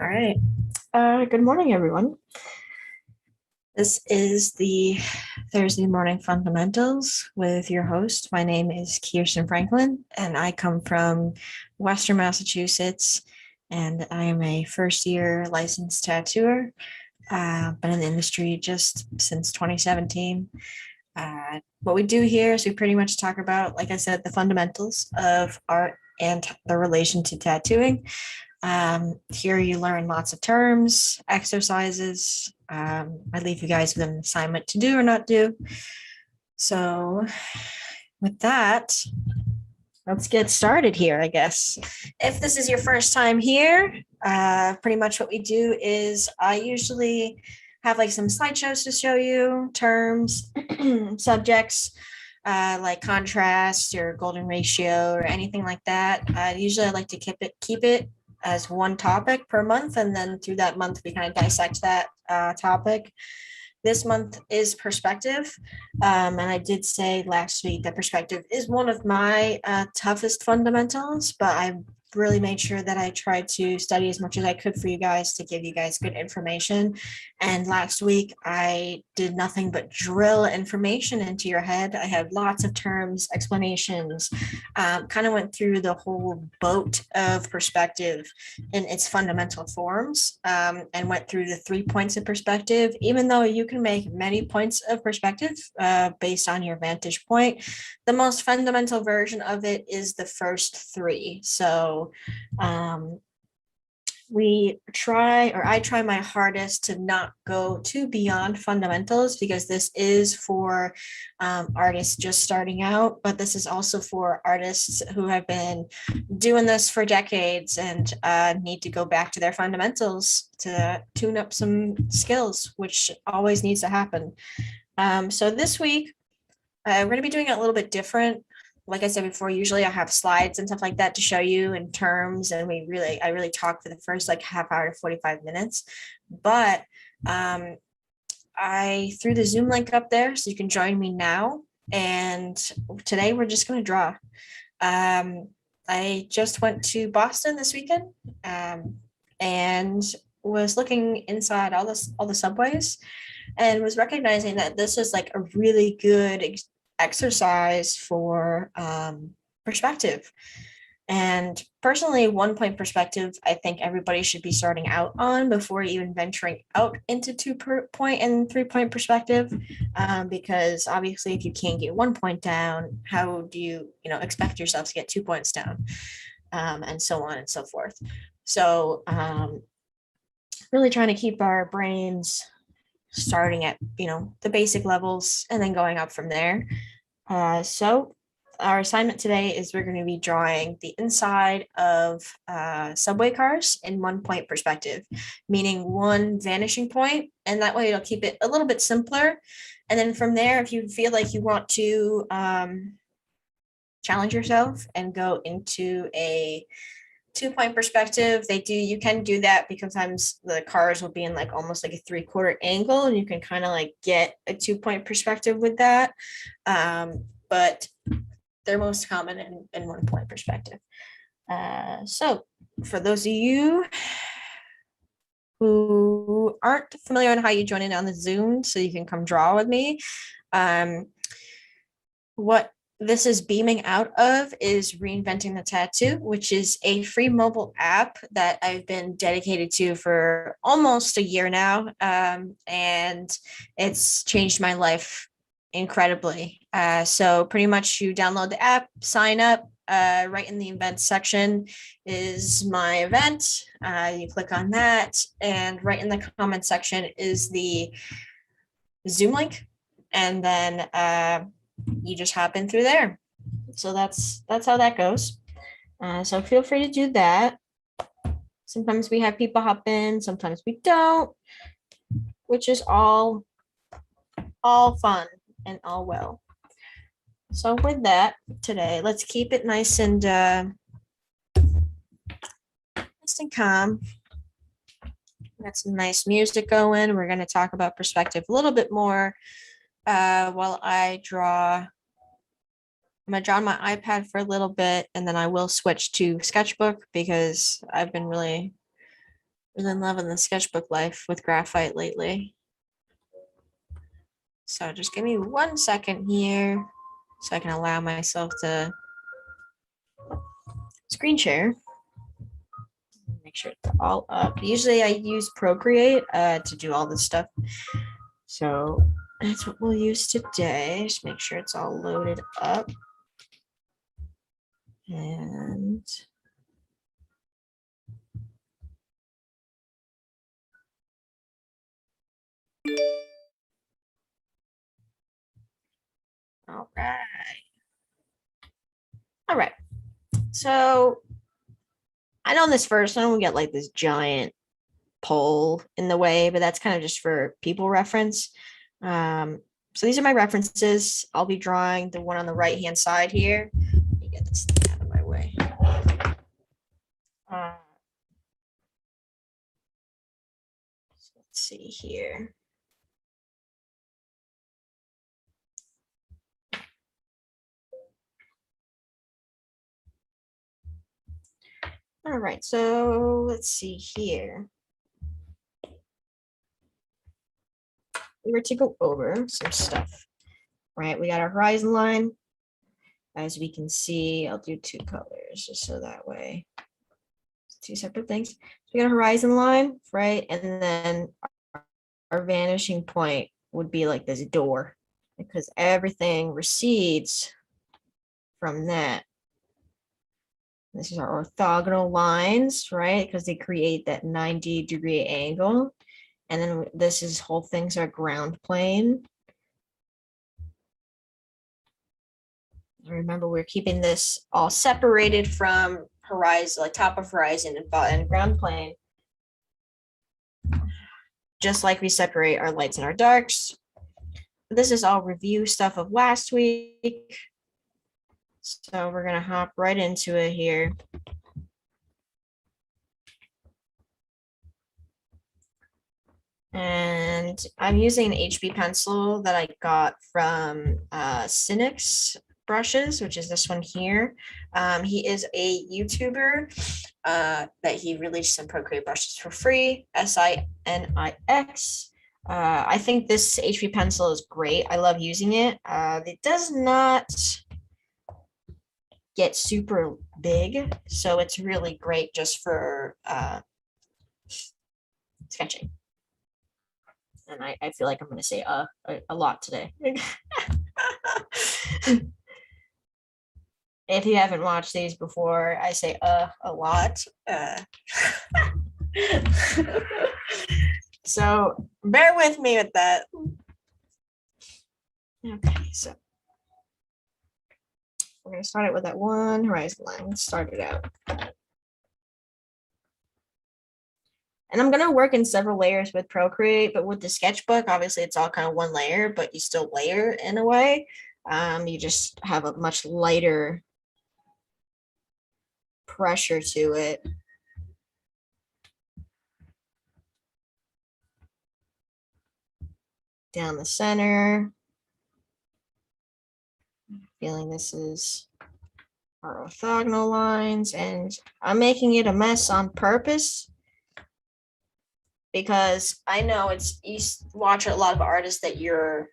All right. Good morning, everyone. This is the Thursday Morning Fundamentals with your host. My name is Kire Franklin, and I come from Western Massachusetts, and I am a first-year licensed tattooer. Been in the industry just since 2017. What we do here is we pretty much talk about, like I said, the fundamentals of art and the relation to tattooing. Here you learn lots of terms, exercises. I leave you guys with an assignment to do or not do. So with that, let's get started here, I guess. If this is your first time here, pretty much what we do is I usually have like some slideshows to show you, terms, subjects, like contrast or golden ratio or anything like that. Usually I like to keep it as one topic per month, and then through that month we kind of dissect that topic. This month is perspective, and I did say last week that perspective is one of my toughest fundamentals, but I really made sure that I tried to study as much as I could for you guys to give you guys good information. And last week, I did nothing but drill information into your head. I had lots of terms, explanations, kind of went through the whole boat of perspective in its fundamental forms, and went through the 3 points of perspective. Even though you can make many points of perspective based on your vantage point, the most fundamental version of it is the first three. So I try my hardest to not go too beyond fundamentals, because this is for artists just starting out, but this is also for artists who have been doing this for decades and need to go back to their fundamentals to tune up some skills, which always needs to happen. So this week, we're going to be doing it a little bit different. Like I said before, usually I have slides and stuff like that to show you in terms, and I really talk for the first like half hour to 45 minutes. But I threw the Zoom link up there so you can join me now. And today we're just going to draw. I just went to Boston this weekend, and was looking inside all the subways, and was recognizing that this is like a really good exercise for perspective. And personally, 1 point perspective, I think everybody should be starting out on before even venturing out into 2 point and 3 point perspective. Because obviously, if you can't get 1 point down, how do you expect yourself to get 2 points down, and so on and so forth. So, really trying to keep our brains starting at the basic levels and then going up from there. So our assignment today is we're going to be drawing the inside of subway cars in 1 point perspective, meaning one vanishing point, and that way it'll keep it a little bit simpler. And then from there, if you feel like you want to challenge yourself and go into a 2 point perspective, you can do that, because sometimes the cars will be in like almost like a 3/4 angle, and you can kind of like get a 2 point perspective with that. But they're most common in 1 point perspective. So for those of you who aren't familiar on how you join in on the Zoom, so you can come draw with me, what this is beaming out of is Reinventing the Tattoo, which is a free mobile app that I've been dedicated to for almost a year now. And it's changed my life incredibly. So pretty much you download the app, sign up, right in the events section is my event. You click on that, and right in the comment section is the Zoom link. And then you just hop in through there. So that's how that goes. So feel free to do that. Sometimes we have people hop in, sometimes we don't, which is all fun and all well. So with that, today, let's keep it nice and calm. Got some nice music going. We're going to talk about perspective a little bit more while I draw. I'm going to draw on my iPad for a little bit, and then I will switch to sketchbook, because I've been really Really loving the sketchbook life with graphite lately. So just give me 1 second here so I can allow myself to screen share. Make sure it's all up. Usually I use Procreate to do all this stuff. So that's what we'll use today. Just make sure it's all loaded up. And all right. All right. So I know this first one, we get like this giant pole in the way, but that's kind of just for people reference. So these are my references. I'll be drawing the one on the right hand side here. Let me get this thing out of my way. So let's see here. All right, so let's see here. We were to go over some stuff, right? We got our horizon line. As we can see, I'll do 2 colors just so that way. 2 separate things. So we got a horizon line, right? And then our vanishing point would be like this door because everything recedes from that. This is our orthogonal lines, right? Because they create that 90-degree angle. And then this is whole thing's our ground plane. Remember, we're keeping this all separated from horizon, like top of horizon and ground plane. Just like we separate our lights and our darks. This is all review stuff of last week. So we're going to hop right into it here. And I'm using an HB pencil that I got from Cynics brushes, which is this one here. He is a YouTuber that he released some Procreate brushes for free, SINIX. I think this HB pencil is great. I love using it. It does not get super big, so it's really great just for sketching. And I feel like I'm going to say a lot today. If you haven't watched these before, I say a lot. So bear with me with that. Okay, so we're going to start it with that one horizon line. Let's start it out. And I'm going to work in several layers with Procreate, but with the sketchbook, obviously it's all kind of one layer, but you still layer in a way. You just have a much lighter pressure to it. Down the center. Feeling this is our orthogonal lines, and I'm making it a mess on purpose because I know you watch a lot of artists that you're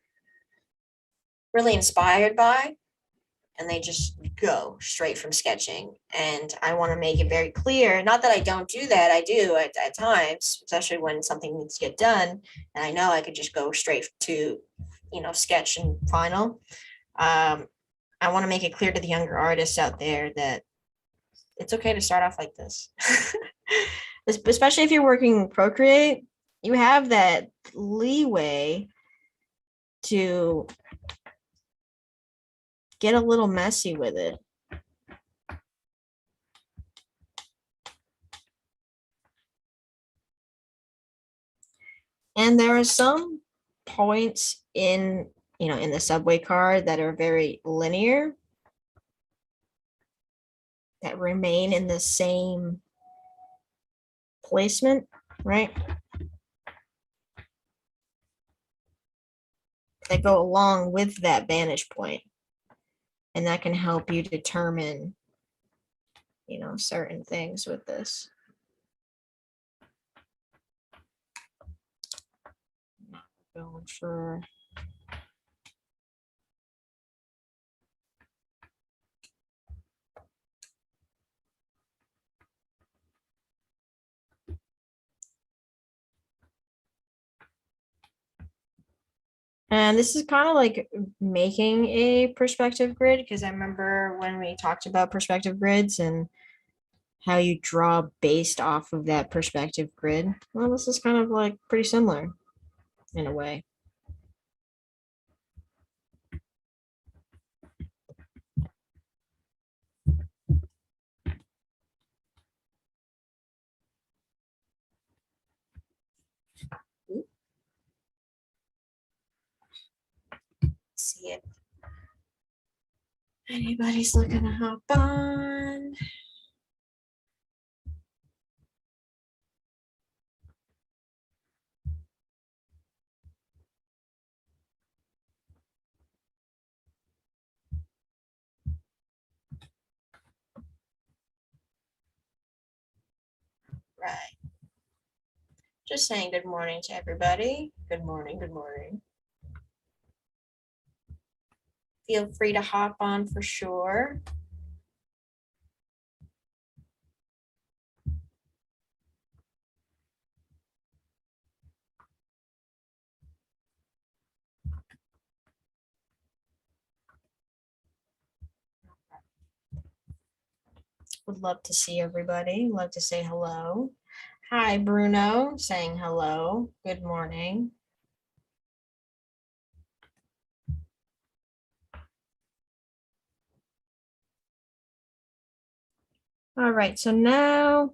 really inspired by, and they just go straight from sketching. And I want to make it very clear, not that I don't do that, I do at times, especially when something needs to get done, and I know I could just go straight to, sketch and final. I want to make it clear to the younger artists out there that it's okay to start off like this. Especially if you're working Procreate, you have that leeway to get a little messy with it. And there are some points in the subway car that are very linear, that remain in the same placement, right? That go along with that vantage point. And that can help you determine, certain things with this. Going for and this is kind of like making a perspective grid, because I remember when we talked about perspective grids and how you draw based off of that perspective grid. Well, this is kind of like pretty similar in a way. See if anybody's looking to hop on. Right. Just saying good morning to everybody. Good morning, good morning. Feel free to hop on for sure. Would love to see everybody. Love to say hello. Hi, Bruno, saying hello. Good morning. All right, so now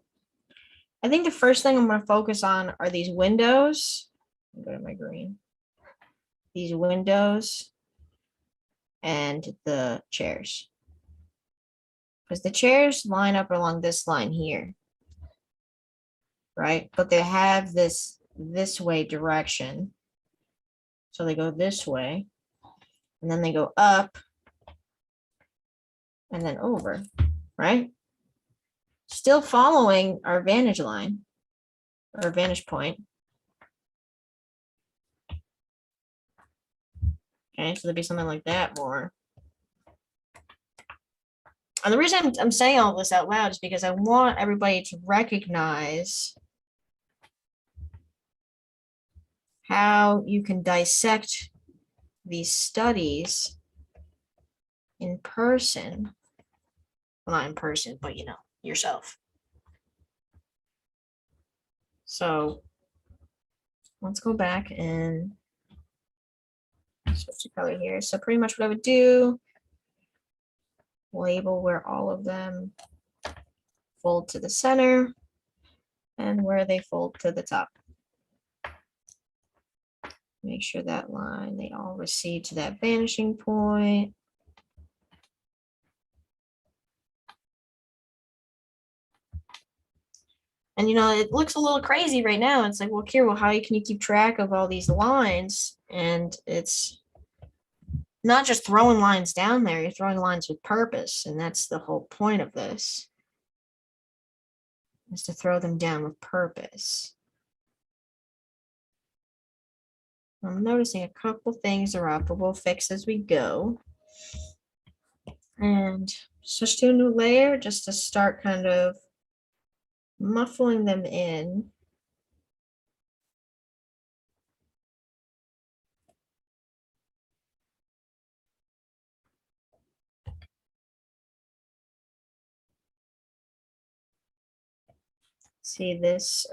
I think the first thing I'm going to focus on are these windows. Go to my green. These windows and the chairs. Because the chairs line up along this line here, right? But they have this way direction. So they go this way, and then they go up, and then over, right? Still following our vantage line, or vantage point. Okay, so there'd be something like that more. And the reason I'm saying all this out loud is because I want everybody to recognize how you can dissect these studies in person. Well, not in person, but you know, yourself. So let's go back and switch the color here. So pretty much what I would do, label where all of them fold to the center and where they fold to the top. Make sure that line, they all recede to that vanishing point. And, you know, it looks a little crazy right now. It's like, well, Kire, well, how can you keep track of all these lines? And it's not just throwing lines down there, you're throwing lines with purpose. And that's the whole point of this, is to throw them down with purpose. I'm noticing a couple things are up, but we'll fix as we go. And switch to a new layer just to start kind of muffling them in. See, this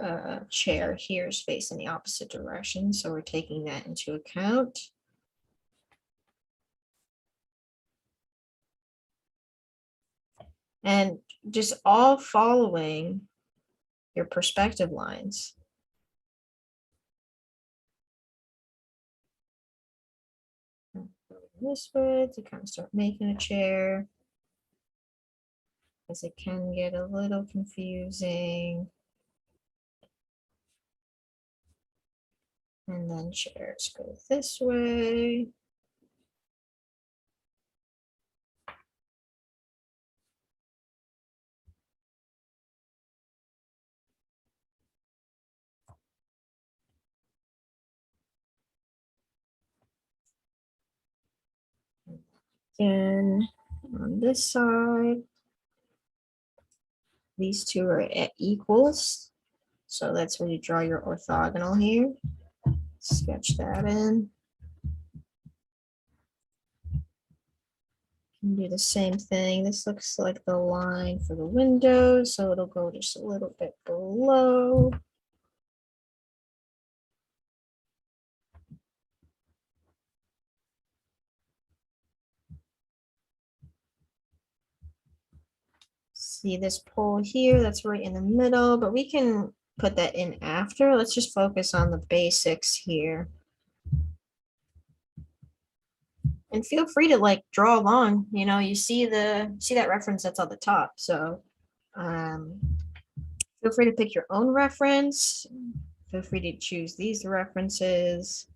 chair here is facing the opposite direction, so we're taking that into account. And just all following your perspective lines. This way to kind of start making a chair, as it can get a little confusing. And then chairs go this way. again on this side. These two are at equals. So that's where you draw your orthogonal here. Sketch that in. And do the same thing. This looks like the line for the window, so it'll go just a little bit below. See this pole here, that's right in the middle, but we can put that in after. Let's just focus on the basics here. And feel free to like draw along, you know, you see that reference that's on the top. So feel free to pick your own reference. Feel free to choose these references.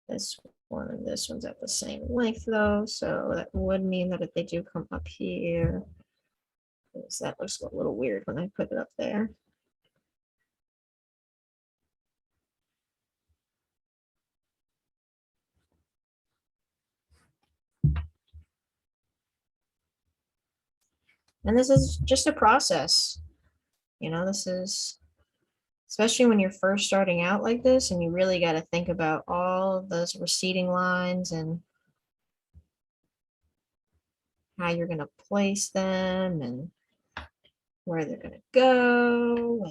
This one and this one's at the same length though, so that would mean that if they do come up here, that looks a little weird when I put it up there. And this is just a process. You know, this is, especially when you're first starting out like this and you really got to think about all of those receding lines and how you're going to place them and where they're going to go.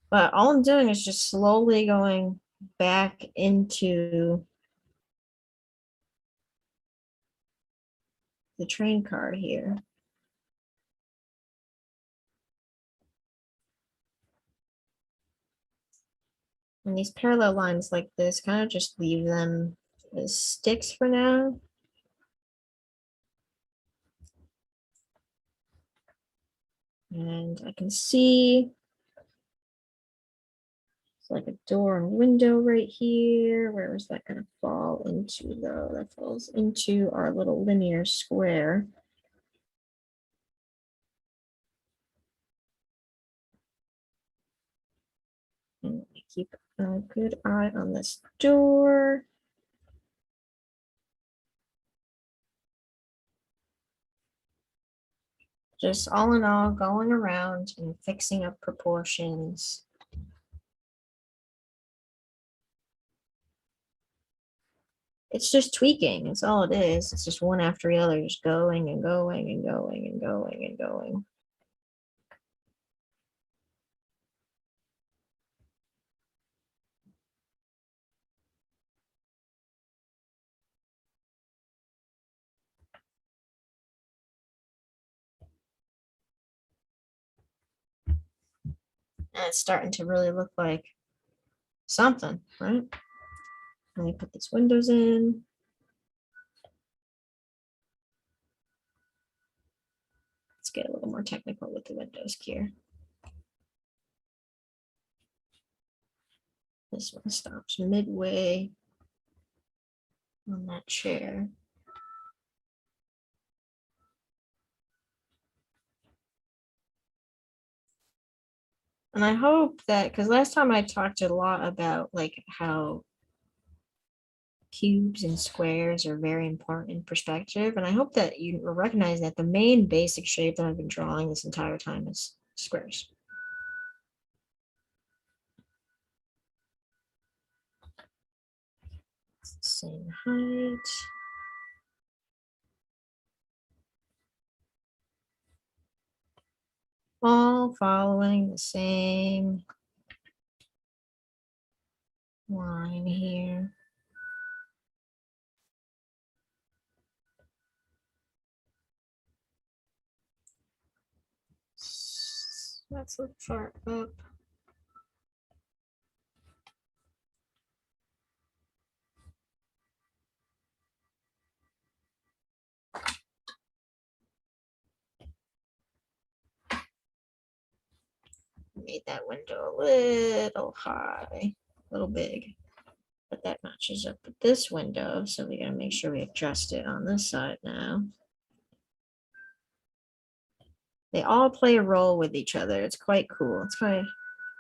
But all I'm doing is just slowly going back into the train car here. And these parallel lines like this, kind of just leave them as sticks for now. And I can see it's like a door and window right here. Where is that going to fall into though? That falls into our little linear square. And keep a good eye on this door. Just all in all, going around and fixing up proportions. It's just tweaking. It's all it is. It's just one after the other, just going and going and going and going and going. And it's starting to really look like something, right? Let me put these windows in. Let's get a little more technical with the windows here. This one stops midway on that chair. And I hope that, because last time I talked a lot about like how cubes and squares are very important in perspective. And I hope that you recognize that the main basic shape that I've been drawing this entire time is squares. It's the same height. All following the same line here. Let's look far up. Made that window a little high, a little big. But that matches up with this window, so we gotta make sure we adjust it on this side now. They all play a role with each other. It's quite cool. It's quite,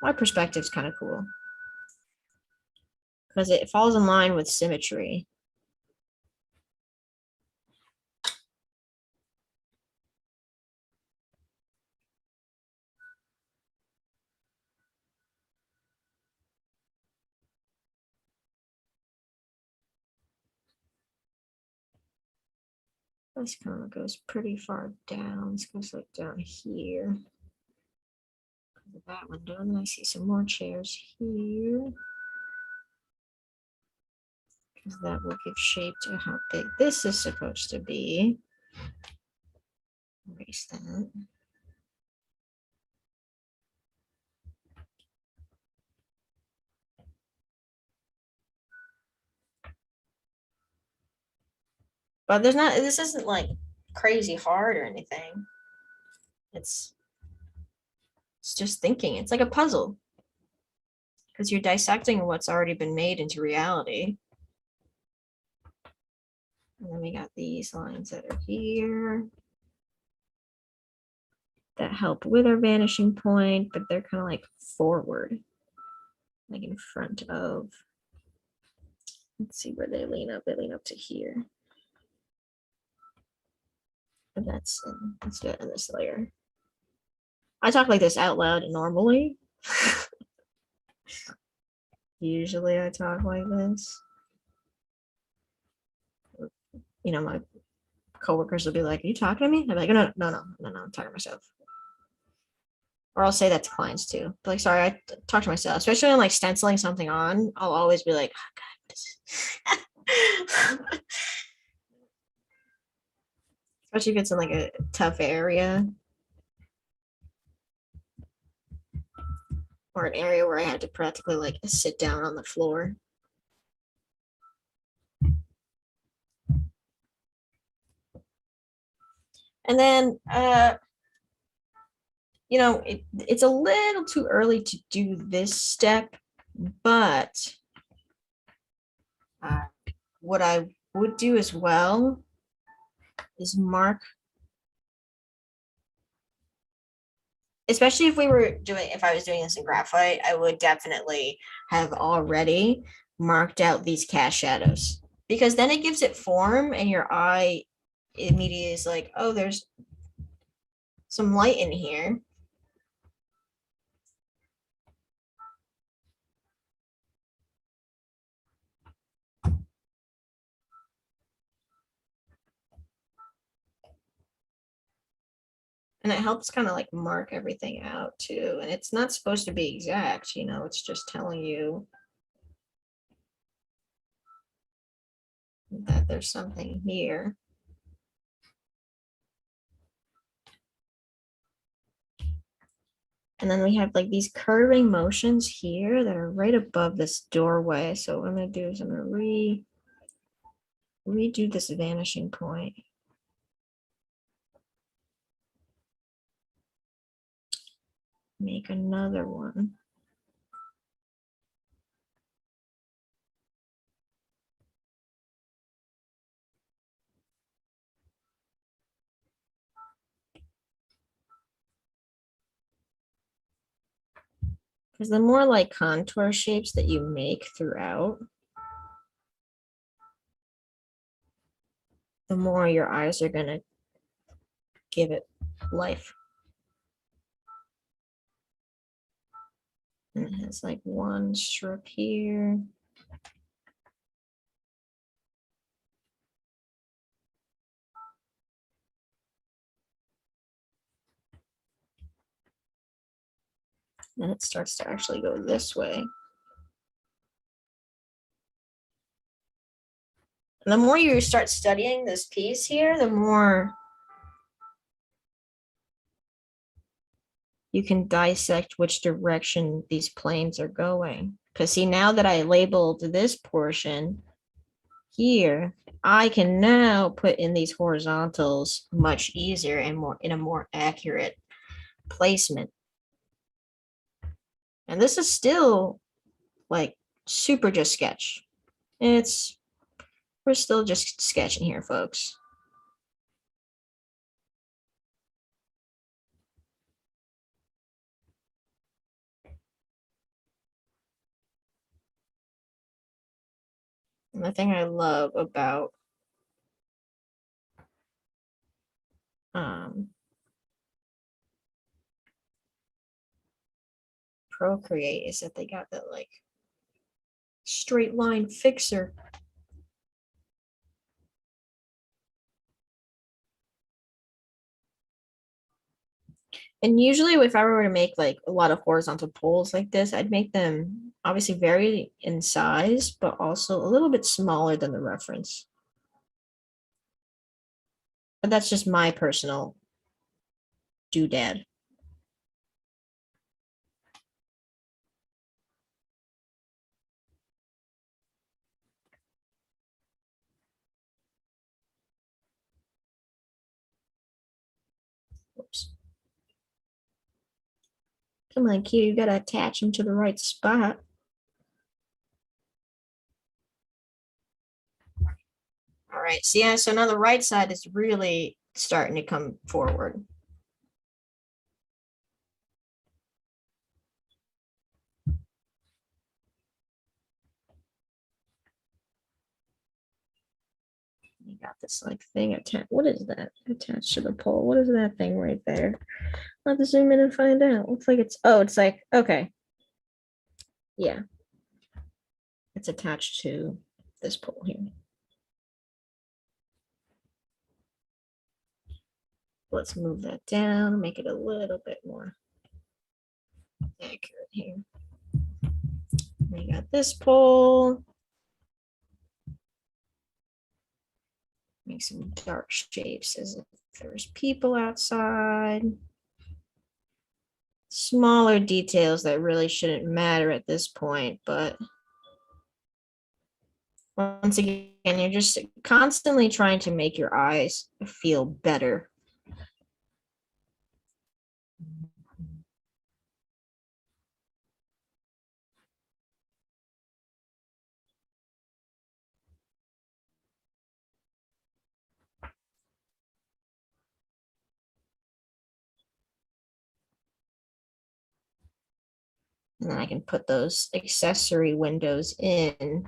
my perspective's kind of cool because it falls in line with symmetry. This kind of goes pretty far down. This goes like down here. That window, and I see some more chairs here. Because that will give shape to how big this is supposed to be. Erase that. But there's not, this isn't like crazy hard or anything. It's just thinking. It's like a puzzle. Because you're dissecting what's already been made into reality. And then we got these lines that are here that help with our vanishing point, but they're kind of like forward, like in front of. Let's see where they lean up. They lean up to here. And let's do it in this layer. I talk like this out loud normally. Usually I talk like this. You know, my coworkers will be like, "Are you talking to me?" I'm like, no, I'm talking to myself. Or I'll say that to clients too. But like, sorry, I talk to myself, especially when like stenciling something on. I'll always be like, oh, God. Especially if it's in like a tough area. Or an area where I had to practically like sit down on the floor. And then, you know, it's a little too early to do this step, but what I would do as well is mark, especially if I was doing this in graphite, I would definitely have already marked out these cast shadows, because then it gives it form and your eye immediately is like, oh, there's some light in here. And it helps kind of like mark everything out too. And it's not supposed to be exact, you know, it's just telling you that there's something here. And then we have like these curving motions here that are right above this doorway. So what I'm going to do is I'm going to redo this vanishing point. Make another one. Because the more like contour shapes that you make throughout, the more your eyes are going to give it life. And it has like one strip here. Then it starts to actually go this way. And the more you start studying this piece here, the more you can dissect which direction these planes are going. Because see, now that I labeled this portion here, I can now put in these horizontals much easier and more in a more accurate placement. And this is still like super just sketch. We're still just sketching here, folks. And the thing I love about Procreate is that they got that like straight line fixer. And usually if I were to make like a lot of horizontal poles like this, I'd make them obviously vary in size, but also a little bit smaller than the reference. But that's just my personal doodad. Whoops. Come on, Q, you gotta attach them to the right spot. All right, so yeah, so now the right side is really starting to come forward. You got this like thing attached. What is that attached to the pole? What is that thing right there? I'll have to zoom in and find out. Looks like it's like, okay. Yeah. It's attached to this pole here. Let's move that down, make it a little bit more accurate here. We got this pole. Make some dark shapes as if there's people outside. Smaller details that really shouldn't matter at this point, but once again, you're just constantly trying to make your eyes feel better. And then I can put those accessory windows in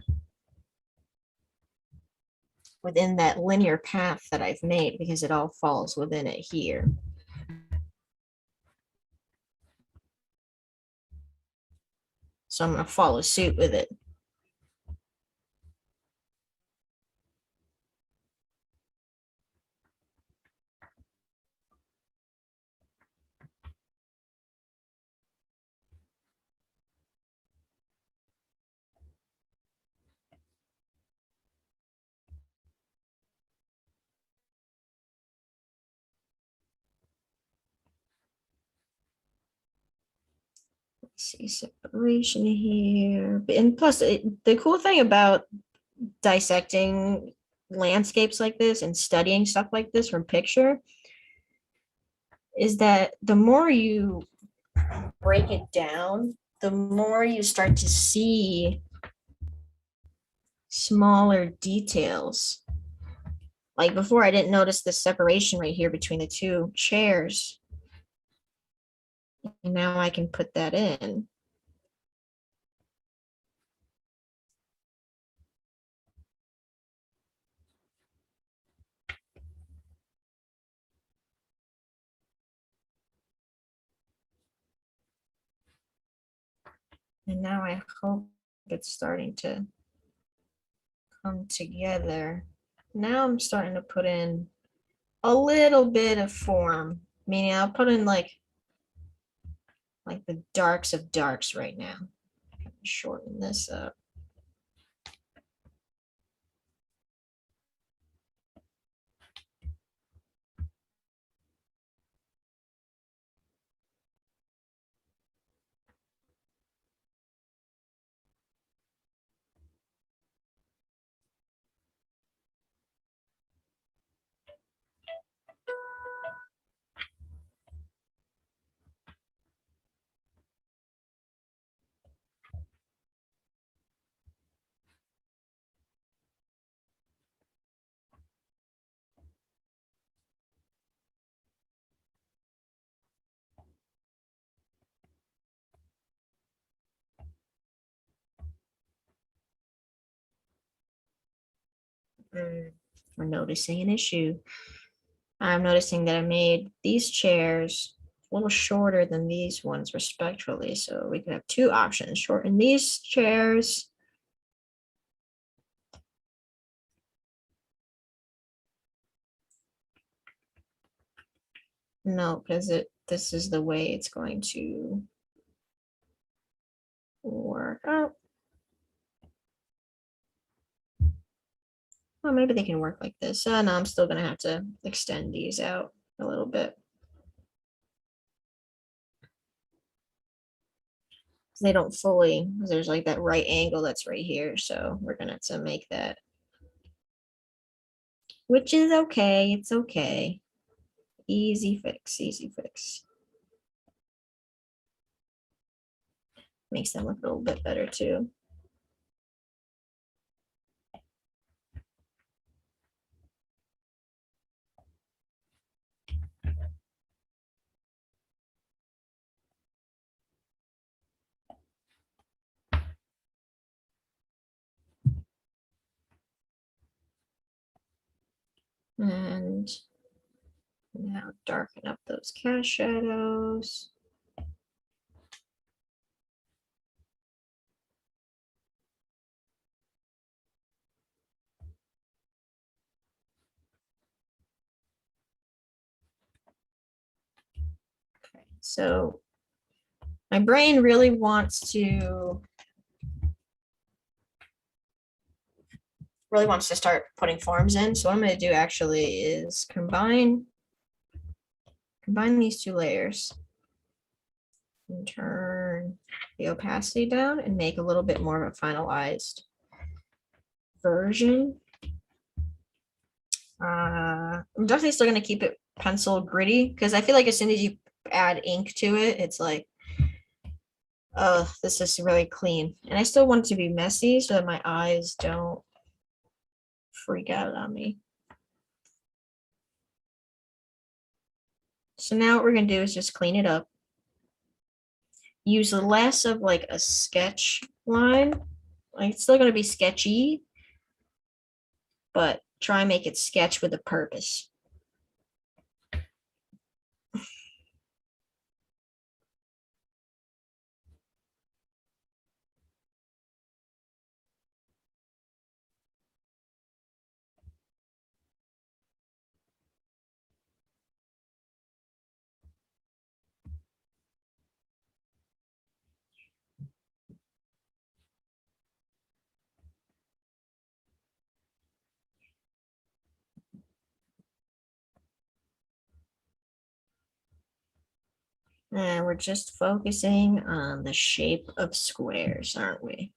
within that linear path that I've made because it all falls within it here. So I'm going to follow suit with it. Let's see, separation here. And plus, the cool thing about dissecting landscapes like this and studying stuff like this from picture is that the more you break it down, the more you start to see smaller details. Like before, I didn't notice the separation right here between the two chairs. And now I can put that in. And now I hope it's starting to come together. Now I'm starting to put in a little bit of form, meaning I'll put in like the darks of darks right now. Shorten this up. We're noticing an issue. I'm noticing that I made these chairs a little shorter than these ones respectfully. So we could have two options: shorten these chairs. No, because this is the way it's going to work out. Well, maybe they can work like this. No, I'm still gonna have to extend these out a little bit. They don't fully, there's like that right angle that's right here. So we're gonna have to make that, which is okay. It's okay. Easy fix, easy fix. Makes them look a little bit better too. And now darken up those cast shadows. Okay, so my brain really wants to start putting forms in. So what I'm going to do actually is combine these two layers and turn the opacity down and make a little bit more of a finalized version. I'm definitely still going to keep it pencil gritty because I feel like as soon as you add ink to it, it's like, oh, this is really clean. And I still want it to be messy so that my eyes don't freak out on me. So now what we're going to do is just clean it up. Use less of like a sketch line. Like it's still going to be sketchy, but try and make it sketch with a purpose. And we're just focusing on the shape of squares, aren't we?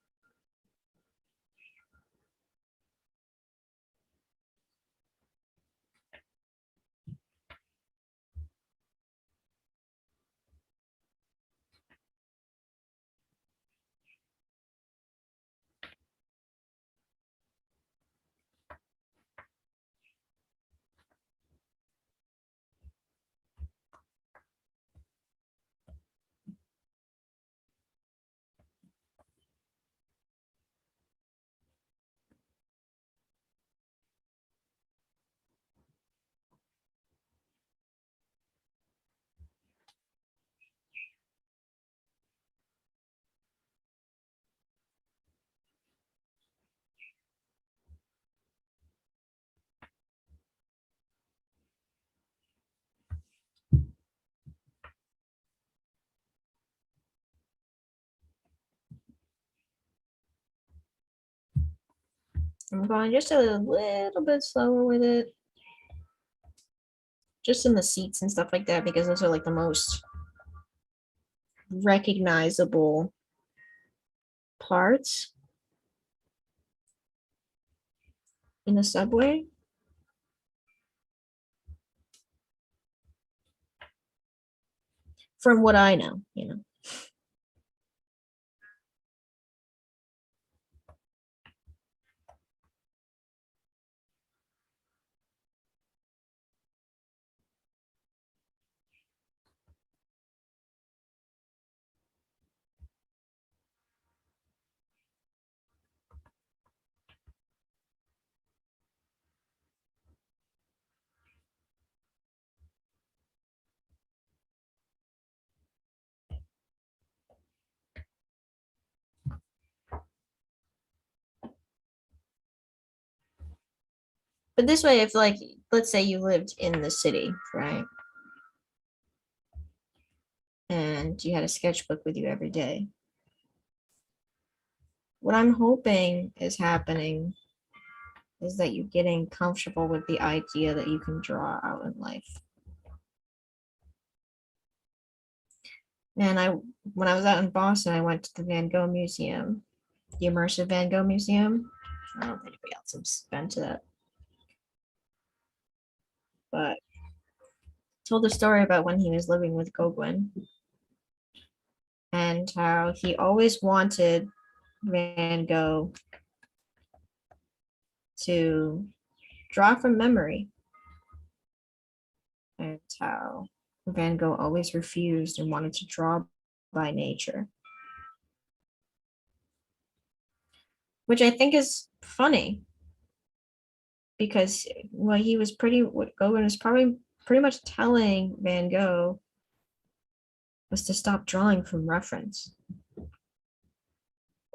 I'm going just a little bit slower with it. Just in the seats and stuff like that, because those are like the most recognizable parts in the subway. From what I know, you know. But this way, if like, let's say you lived in the city, right? And you had a sketchbook with you every day. What I'm hoping is happening is that you're getting comfortable with the idea that you can draw out in life. And when I was out in Boston, I went to the Van Gogh Museum, the immersive Van Gogh Museum. I don't think anybody else has been to that. But told a story about when he was living with Gauguin and how he always wanted Van Gogh to draw from memory, and how Van Gogh always refused and wanted to draw by nature, which I think is funny because what Gauguin was probably pretty much telling Van Gogh was to stop drawing from reference,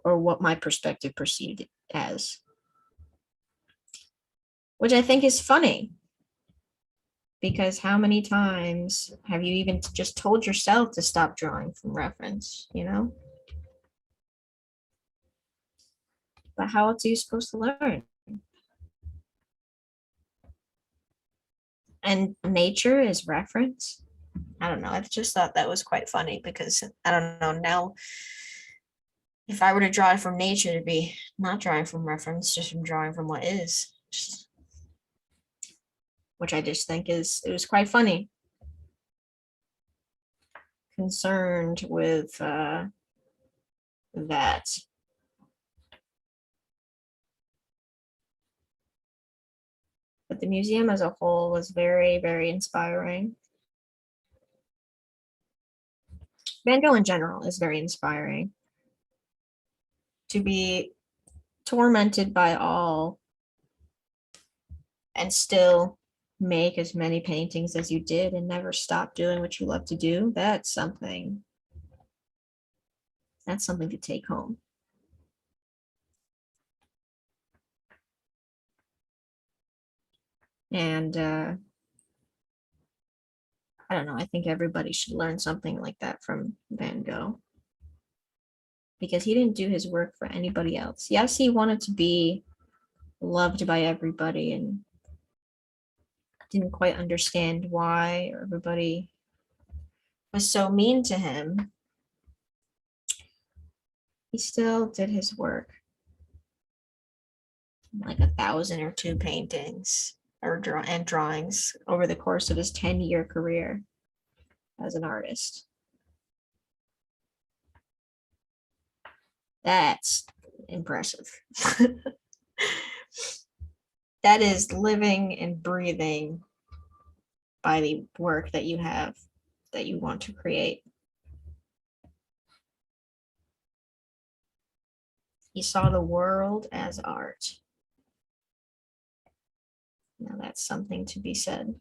or what my perspective perceived it as, which I think is funny because how many times have you even just told yourself to stop drawing from reference, you know? But how else are you supposed to learn? And nature is reference. I don't know. I just thought that was quite funny because I don't know now. If I were to draw from nature, to be not drawing from reference, just from drawing from what is, which I just think it was quite funny. Concerned with that. But the museum as a whole was very, very inspiring. Van Gogh in general is very inspiring. To be tormented by all and still make as many paintings as you did and never stop doing what you love to do, that's something to take home. And I don't know, I think everybody should learn something like that from Van Gogh, because he didn't do his work for anybody else. Yes, he wanted to be loved by everybody and didn't quite understand why everybody was so mean to him. He still did his work, like 1,000 or two paintings and drawings over the course of his 10-year career as an artist. That's impressive. That is living and breathing by the work that you have, that you want to create. He saw the world as art. Now that's something to be said.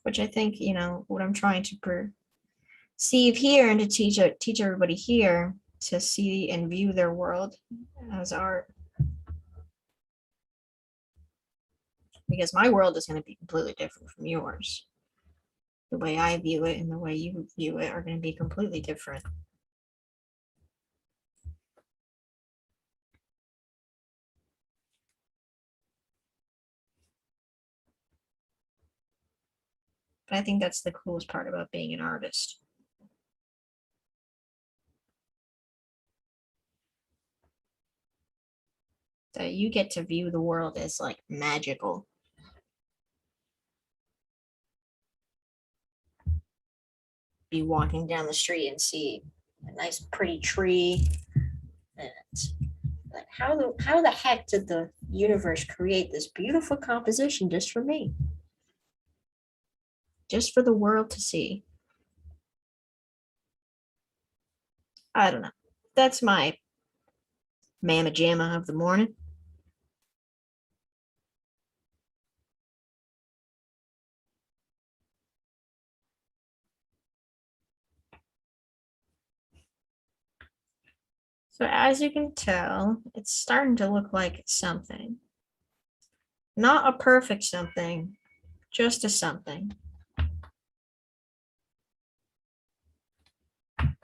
Which I think, what I'm trying to perceive here and to teach everybody here to see and view their world as art. Because my world is going to be completely different from yours. The way I view it and the way you view it are going to be completely different. But I think that's the coolest part about being an artist. That you get to view the world as like magical. Be walking down the street and see a nice pretty tree, and like how the heck did the universe create this beautiful composition just for me? Just for the world to see. I don't know. That's my mamma jamma of the morning. So as you can tell, it's starting to look like something. Not a perfect something, just a something. And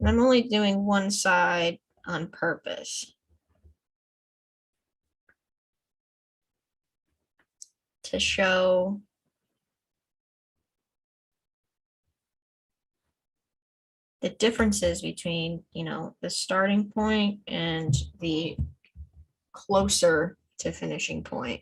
I'm only doing one side on purpose to show the differences between, the starting point and the closer to finishing point.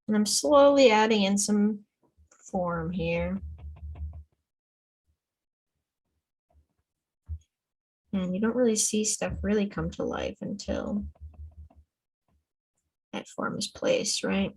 And I'm slowly adding in some form here. And you don't really see stuff really come to life until that form is placed, right?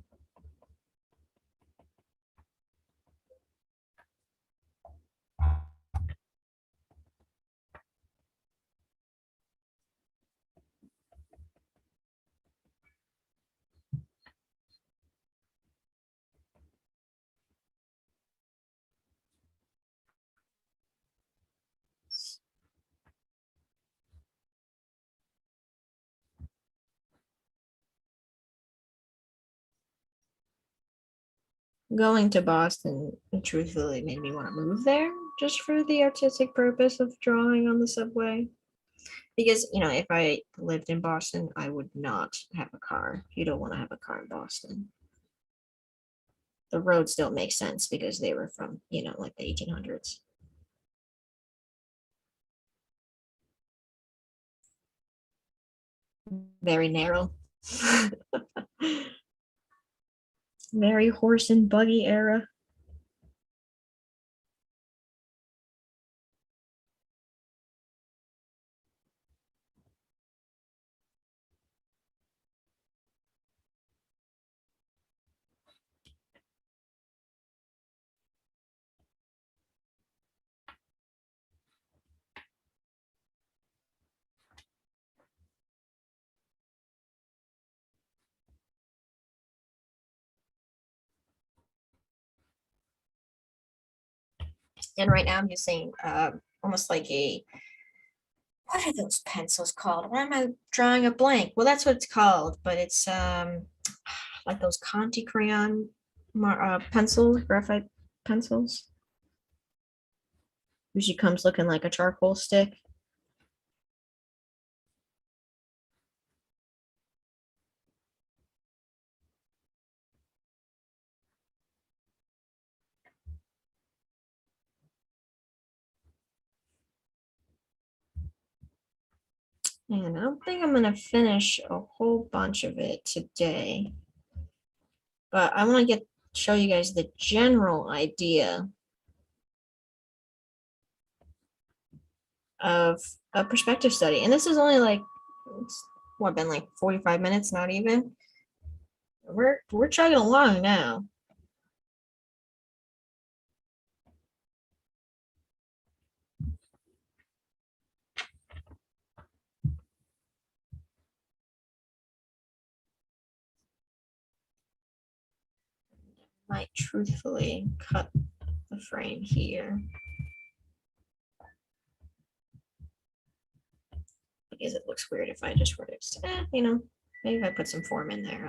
Going to Boston truthfully made me want to move there just for the artistic purpose of drawing on the subway. Because, if I lived in Boston, I would not have a car. You don't want to have a car in Boston. The roads don't make sense because they were from, like the 1800s. Very narrow. Very horse and buggy era. And right now I'm using almost like what are those pencils called? Why am I drawing a blank? Well, that's what it's called, but it's like those Conti crayon pencils, graphite pencils. Usually comes looking like a charcoal stick. And I don't think I'm going to finish a whole bunch of it today. But I want to show you guys the general idea of a perspective study. And this is only like, it's been like 45 minutes, not even. We're chugging along now. Might truthfully cut the frame here because it looks weird if I just were to, maybe if I put some form in there,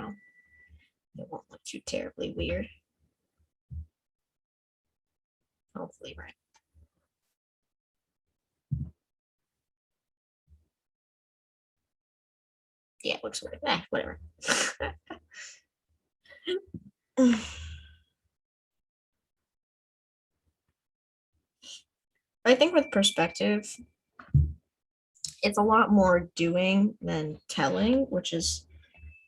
it won't look too terribly weird. Hopefully, right. Yeah, it looks weird. Whatever. I think with perspective, it's a lot more doing than telling, which is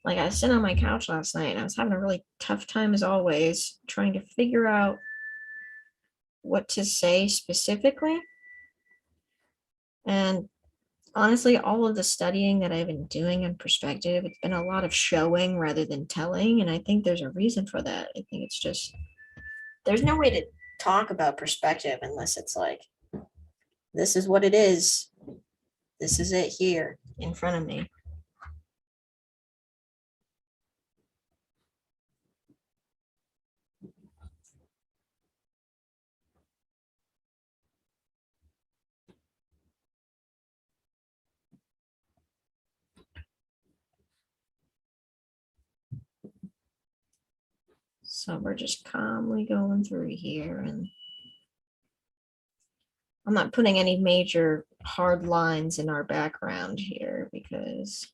like I was sitting on my couch last night and I was having a really tough time as always trying to figure out what to say specifically. And honestly, all of the studying that I've been doing in perspective, it's been a lot of showing rather than telling. And I think there's a reason for that. I think it's just, there's no way to talk about perspective unless it's like this is what it is. This is it here in front of me. So we're just calmly going through here, and I'm not putting any major hard lines in our background here because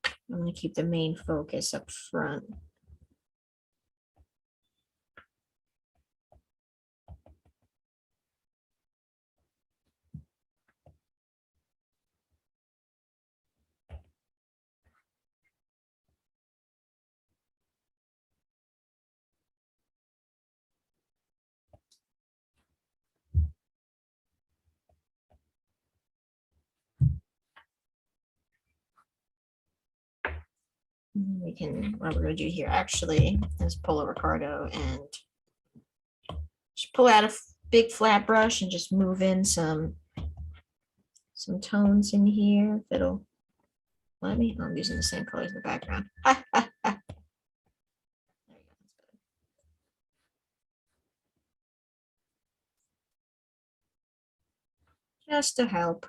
I'm going to keep the main focus up front. We can, what we're going to do here actually is pull a Ricardo and just pull out a big flat brush and just move in some tones in here. If it'll let me, I'm using the same colors in the background. Just to help.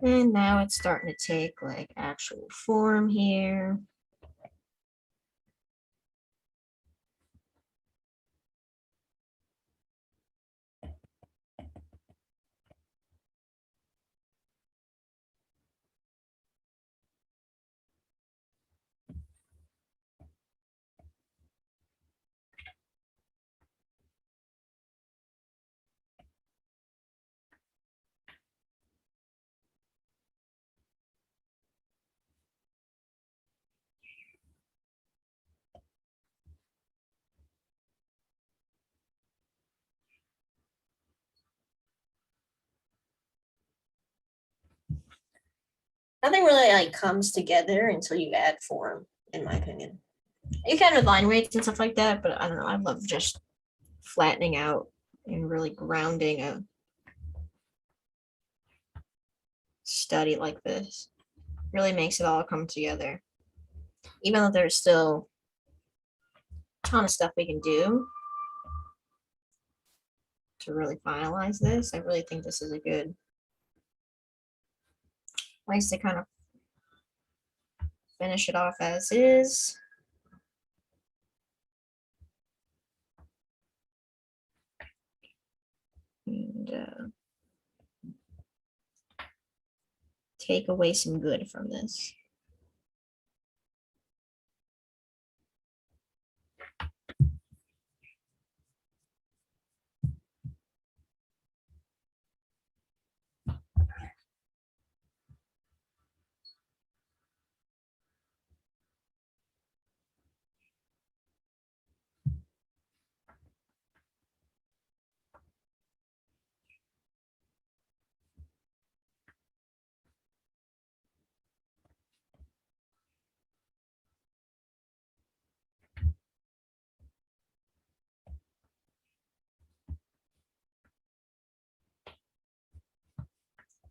And now it's starting to take like actual form here. Nothing really like comes together until you add form, in my opinion. You can with line weights and stuff like that, but I don't know. I love just flattening out and really grounding a study like this. Really makes it all come together. Even though there's still a ton of stuff we can do to really finalize this, I really think this is a good place to kind of finish it off as is. And take away some good from this.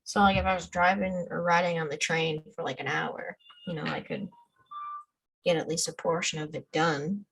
So like if I was driving or riding on the train for like an hour, you know, I could get at least a portion of it done.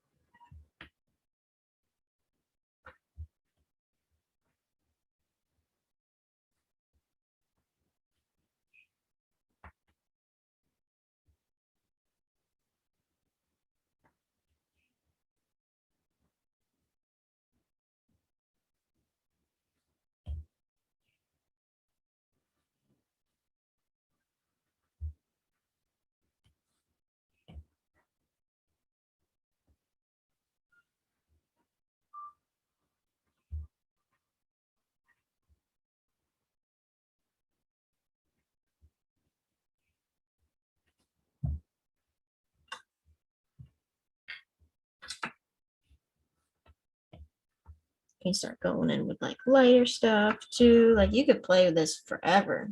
can start going in with like lighter stuff too. Like you could play with this forever.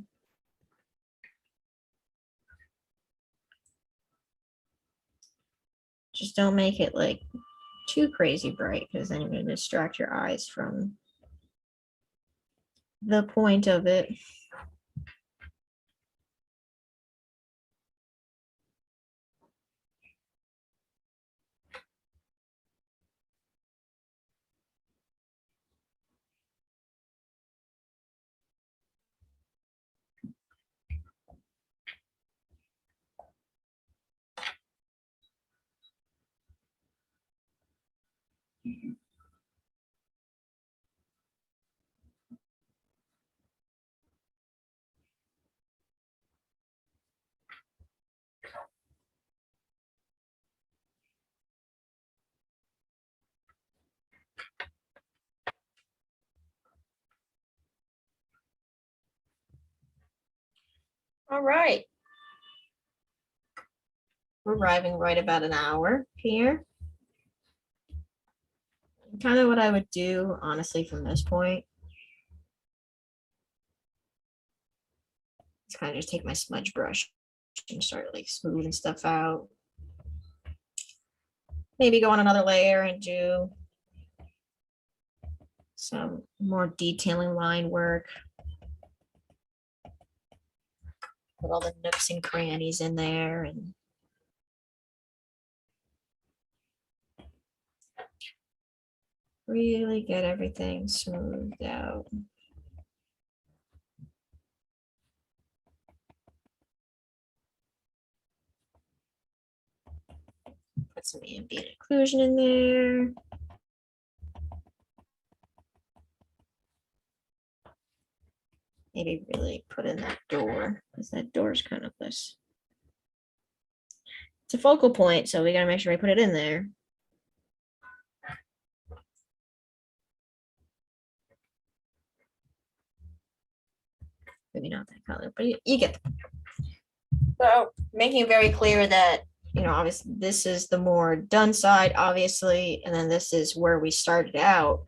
Just don't make it like too crazy bright, because then you're going to distract your eyes from the point of it. All right. We're arriving right about an hour here. Kind of what I would do, honestly, from this point is kind of just take my smudge brush and start like smoothing stuff out. Maybe go on another layer and do some more detailing line work. Put all the nooks and crannies in there and really get everything smoothed out. Put some ambient occlusion in there. Maybe really put in that door, because that door is kind of this. It's a focal point, so we gotta make sure we put it in there. Maybe not that color, but you get the point. So making it very clear that, you know, obviously this is the more done side, obviously, and then this is where we started out,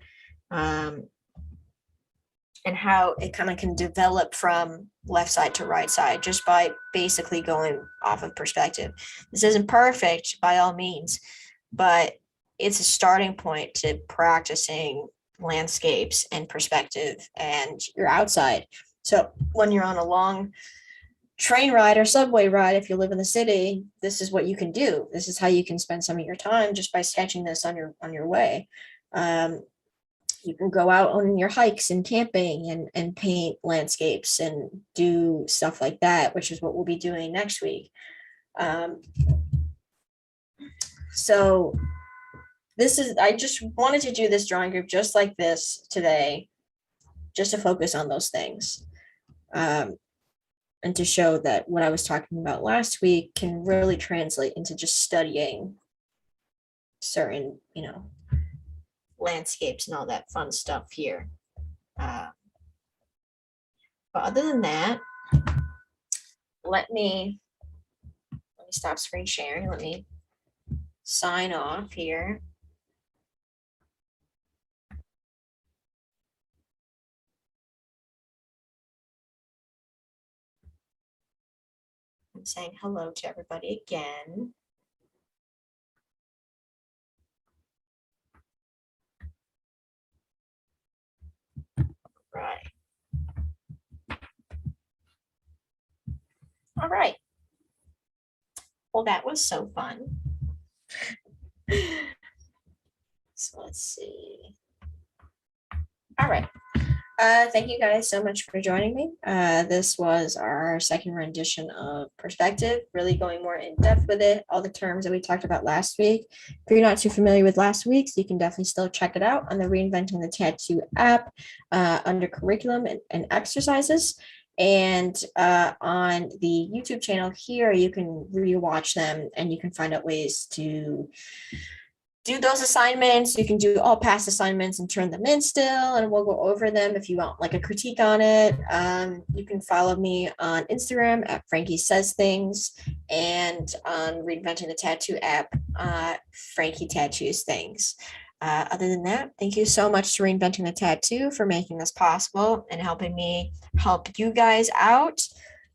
and how it kind of can develop from left side to right side just by basically going off of perspective. This isn't perfect by all means, but it's a starting point to practicing landscapes and perspective and your outside. So when you're on a long train ride or subway ride, if you live in the city, this is what you can do. This is how you can spend some of your time, just by sketching this on your way. You can go out on your hikes and camping and paint landscapes and do stuff like that, which is what we'll be doing next week. So this is, I just wanted to do this drawing group just like this today, just to focus on those things. And to show that what I was talking about last week can really translate into just studying certain, you know, landscapes and all that fun stuff here. But other than that, let me stop screen sharing. Let me sign off here. I'm saying hello to everybody again. Right. All right. Well, that was so fun. So let's see. All right. Thank you guys so much for joining me. This was our second rendition of Perspective, really going more in depth with it, all the terms that we talked about last week. If you're not too familiar with last week's, you can definitely still check it out on the Reinventing the Tattoo app under curriculum and exercises. And on the YouTube channel here, you can rewatch them and you can find out ways to do those assignments. You can do all past assignments and turn them in still, and we'll go over them if you want like a critique on it. You can follow me on Instagram at Frankie Says Things, and on Reinventing the Tattoo app, Frankie Tattoos Things. Other than that, thank you so much to Reinventing the Tattoo for making this possible and helping me help you guys out.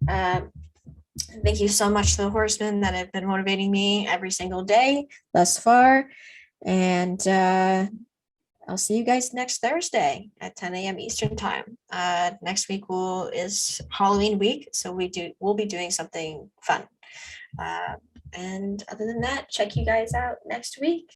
Thank you so much to the horsemen that have been motivating me every single day thus far. And I'll see you guys next Thursday at 10 a.m. Eastern time. Next week is Halloween week, so we'll be doing something fun. And other than that, check you guys out next week.